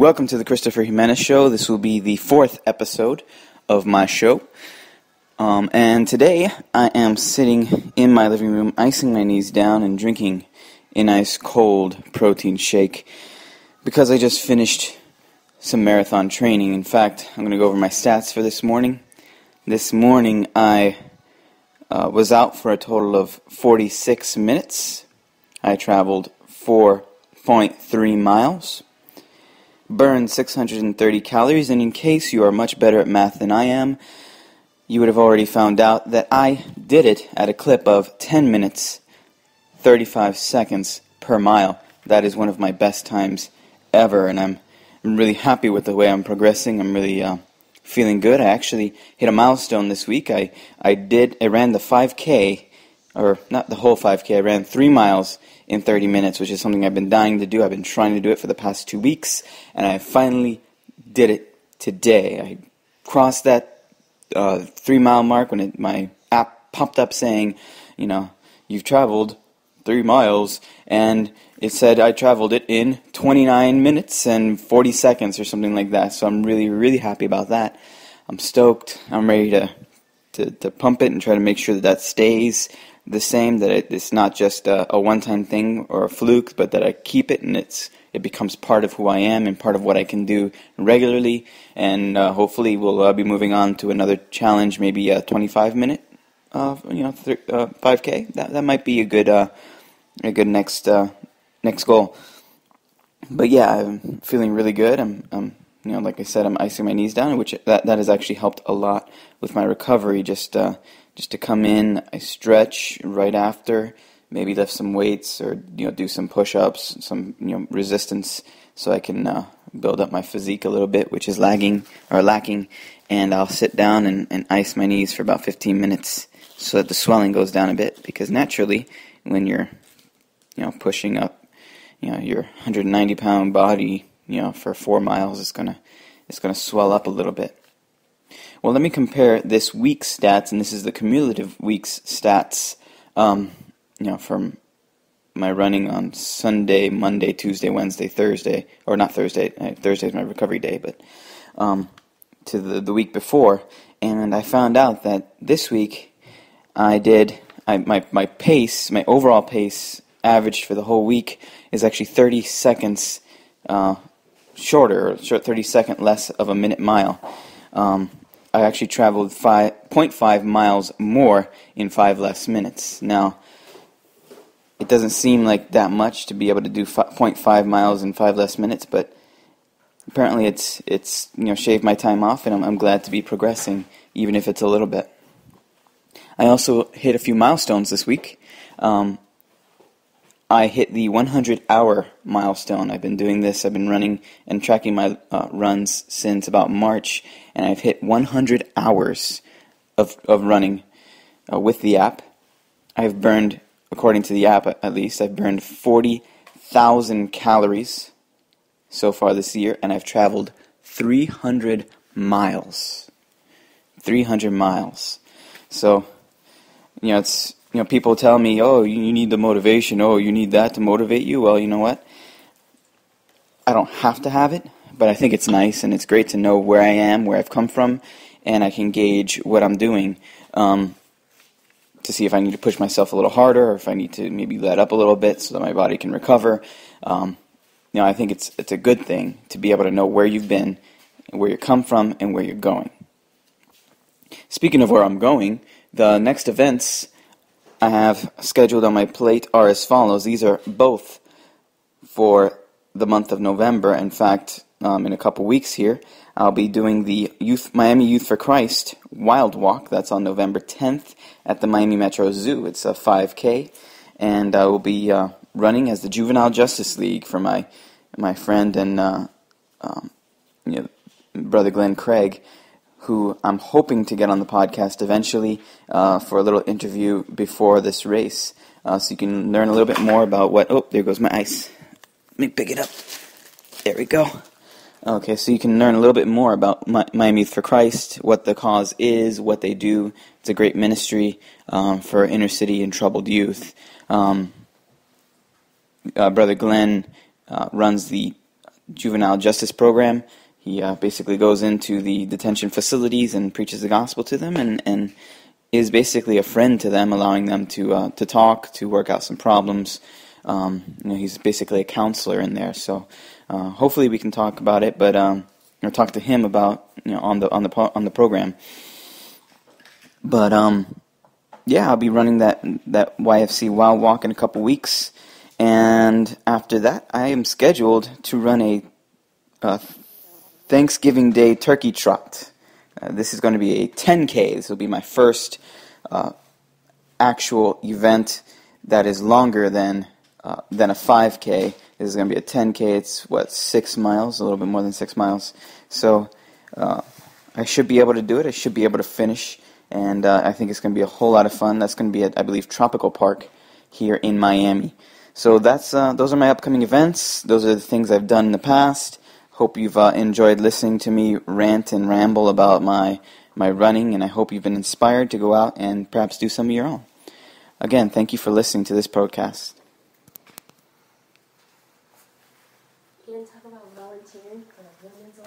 Welcome to the Christopher Jimenez Show. This will be the 4th episode of my show. And today I am sitting in my living room, icing my knees down and drinking a nice cold protein shake because I just finished some marathon training. In fact, I'm going to go over my stats for this morning. This morning I was out for a total of 46 minutes. I traveled 4.3 miles. Burned 630 calories, and in case you are much better at math than I am, you would have already found out that I did it at a clip of 10 minutes, 35 seconds per mile. That is one of my best times ever, and I'm really happy with the way I'm progressing. I'm really feeling good. I actually hit a milestone this week. I ran the 5K, or not the whole 5K, I ran 3 miles in 30 minutes, which is something I've been dying to do. I've been trying to do it for the past 2 weeks, and I finally did it today. I crossed that 3-mile mark when my app popped up saying, you've traveled 3 miles, and it said I traveled it in 29 minutes and 40 seconds or something like that, so I'm really, really happy about that. I'm stoked. I'm ready to pump it and try to make sure that stays the same, that it's not just a one-time thing or a fluke, but that I keep it and it becomes part of who I am and part of what I can do regularly, and hopefully we'll be moving on to another challenge, maybe a 25-minute 5K. That might be a good next goal. But yeah, I'm feeling really good. I'm like I said, I'm icing my knees down, which that has actually helped a lot with my recovery. Just to come in, I stretch right after, maybe lift some weights or do some push-ups, some resistance, so I can build up my physique a little bit, which is lacking. And I'll sit down and ice my knees for about 15 minutes so that the swelling goes down a bit. Because naturally, when you're pushing up your 190-pound body for 4 miles, it's gonna swell up a little bit. Well, let me compare this week's stats, and this is the cumulative week's stats, from my running on Sunday, Monday, Tuesday, Wednesday, Thursday, or not Thursday. Thursday is my recovery day, but to the week before, and I found out that this week my pace, my overall pace, averaged for the whole week is actually 30 seconds shorter, or 30 seconds less of a minute mile. I actually traveled 5.5 miles more in 5 less minutes. Now, it doesn't seem like that much to be able to do 0.5 miles in 5 less minutes, but apparently it's shaved my time off, and I'm glad to be progressing, even if it's a little bit. I also hit a few milestones this week. I hit the 100-hour milestone. I've been doing this. I've been running and tracking my runs since about March, and I've hit 100 hours of running with the app. I've burned, according to the app at least, I've burned 40,000 calories so far this year, and I've traveled 300 miles. 300 miles. So, it's... people tell me, oh, you need the motivation, oh, you need that to motivate you. Well, you know what? I don't have to have it, but I think it's nice, and it's great to know where I am, where I've come from, and I can gauge what I'm doing to see if I need to push myself a little harder, or if I need to maybe let up a little bit so that my body can recover. I think it's a good thing to be able to know where you've been, where you come from, and where you're going. Speaking of where I'm going, the next events I have scheduled on my plate are as follows. These are both for the month of November. In fact, in a couple weeks here, I'll be doing the Miami Youth for Christ Wild Walk. That's on November 10th at the Miami Metro Zoo. It's a 5K, and I will be running as the Juvenile Justice League for my friend and Brother Glenn Craig, who I'm hoping to get on the podcast eventually for a little interview before this race, so you can learn a little bit more about what... Oh, there goes my ice. Let me pick it up. There we go. Okay, so you can learn a little bit more about Miami Youth for Christ, what the cause is, what they do. It's a great ministry for inner city and troubled youth. Brother Glenn runs the juvenile justice program. He basically goes into the detention facilities and preaches the gospel to them, and is basically a friend to them, allowing them to talk, to work out some problems. He's basically a counselor in there. So hopefully we can talk about it, but or talk to him about on the program. But I'll be running that YFC Wild Walk in a couple weeks, and after that, I am scheduled to run a Thanksgiving Day turkey trot. This is going to be a 10K. This will be my first actual event that is longer than a 5K. This is going to be a 10K. It's 6 miles, a little bit more than 6 miles. So I should be able to do it. I should be able to finish, and I think it's going to be a whole lot of fun. That's going to be at, I believe, Tropical Park here in Miami. So those are my upcoming events. Those are the things I've done in the past. Hope you've enjoyed listening to me rant and ramble about my running, and I hope you've been inspired to go out and perhaps do some of your own. Again, thank you for listening to this podcast. You can talk about volunteering for the women's